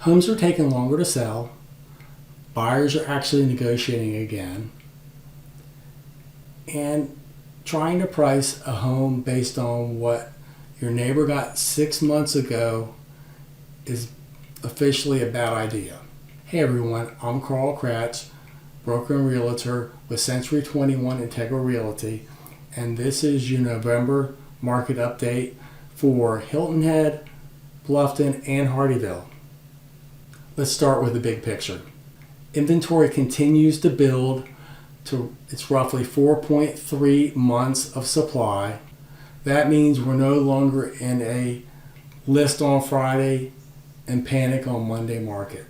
Homes are taking longer to sell. Buyers are actually negotiating again. And trying to price a home based on what your neighbor got 6 months ago is officially a bad idea. Hey everyone, I'm Carl Kratz, broker and realtor with Century 21 Integral Realty, and this is your November market update for Hilton Head, Bluffton, and Hardeeville. Let's start with the big picture. Inventory continues to build to it's roughly 4.3 months of supply. That means we're no longer in a list on Friday and panic on Monday market.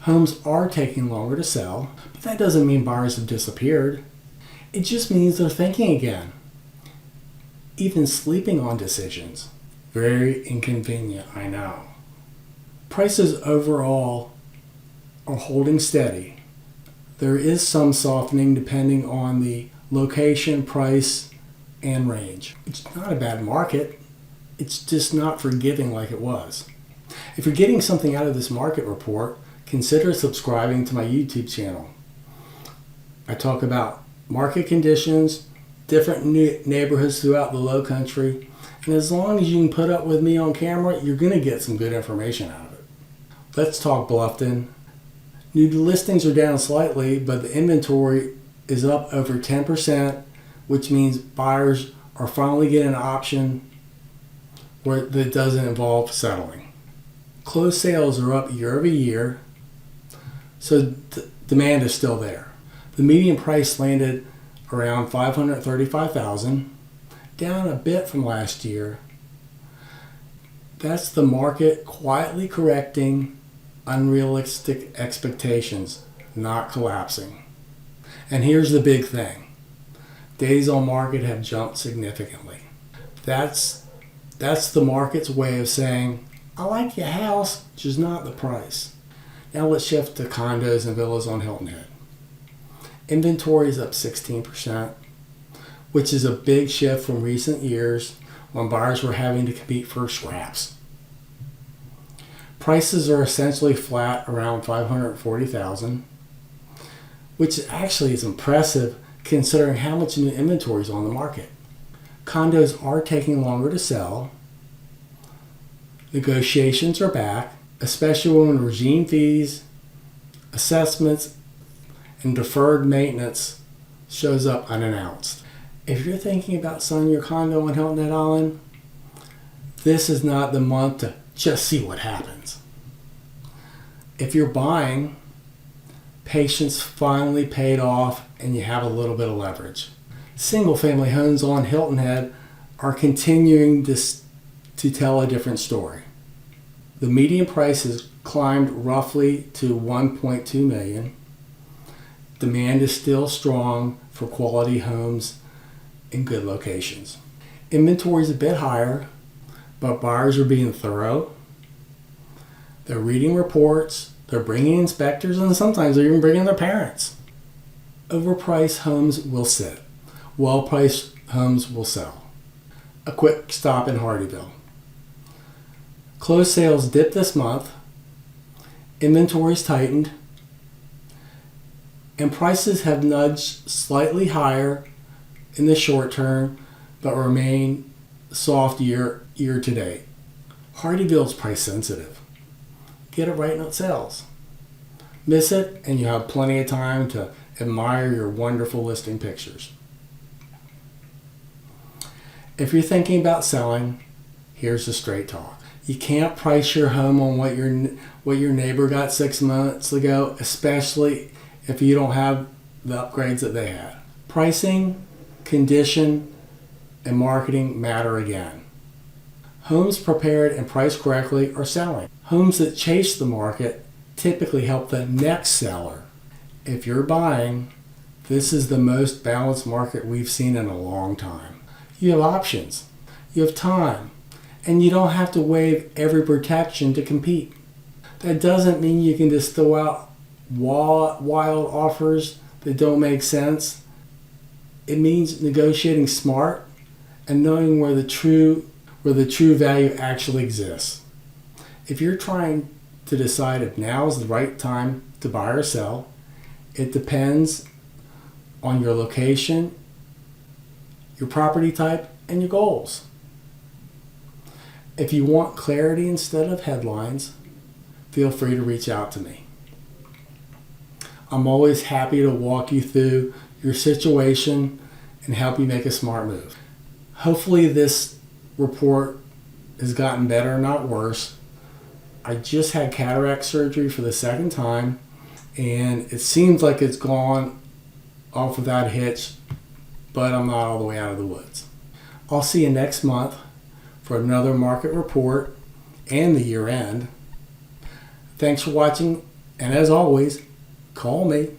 Homes are taking longer to sell, but that doesn't mean buyers have disappeared. It just means they're thinking again. Even sleeping on decisions. Very inconvenient, I know. Prices overall are holding steady. There is some softening depending on the location, price, and range. It's not a bad market. It's just not forgiving like it was. If you're getting something out of this market report, consider subscribing to my YouTube channel. I talk about market conditions, different neighborhoods throughout the Lowcountry, and as long as you can put up with me on camera, you're going to get some good information out of it. Let's talk Bluffton. New listings are down slightly, but the inventory is up over 10%, which means buyers are finally getting an option where that doesn't involve settling. Closed sales are up year over year, so demand is still there. The median price landed around $535,000, down a bit from last year. That's the market quietly correcting unrealistic expectations, not collapsing. And here's the big thing. Days on market have jumped significantly. That's the market's way of saying, I like your house, just not the price. Now let's shift to condos and villas on Hilton Head. Inventory is up 16%, which is a big shift from recent years when buyers were having to compete for scraps. Prices are essentially flat around $540,000, which actually is impressive considering how much new inventory is on the market. Condos are taking longer to sell. Negotiations are back, especially when regime fees, assessments, and deferred maintenance shows up unannounced. If you're thinking about selling your condo on Hilton Head Island, this is not the month to just see what happens. If you're buying, patience finally paid off and you have a little bit of leverage. Single-family homes on Hilton Head are continuing to tell a different story. The median price has climbed roughly to $1.2 million. Demand is still strong for quality homes in good locations. Inventory is a bit higher, but buyers are being thorough. They're reading reports, they're bringing inspectors, and sometimes they're even bringing their parents. Overpriced homes will sit. Well-priced homes will sell. A quick stop in Hardeeville. Closed sales dipped this month. Inventory's tightened. And prices have nudged slightly higher in the short term, but remain soft year to date. Hardeeville is price sensitive. Get it right and it sells. Miss it and you have plenty of time to admire your wonderful listing pictures. If you're thinking about selling, here's the straight talk. You can't price your home on what your neighbor got 6 months ago, especially if you don't have the upgrades that they had. Pricing, condition, and marketing matter again. Homes prepared and priced correctly are selling. Homes that chase the market typically help the next seller. If you're buying, this is the most balanced market we've seen in a long time. You have options, you have time, and you don't have to waive every protection to compete. That doesn't mean you can just throw out wild offers that don't make sense. It means negotiating smart and knowing where the true value actually exists. If you're trying to decide if now is the right time to buy or sell. It depends on your location, your property type, and your goals. If you want clarity instead of headlines, feel free to reach out to me. I'm always happy to walk you through your situation and help you make a smart move. Hopefully this report has gotten better, not worse. I just had cataract surgery for the second time, and it seems like it's gone off without a hitch, but I'm not all the way out of the woods. I'll see you next month for another market report and the year end. Thanks for watching, and as always, call me.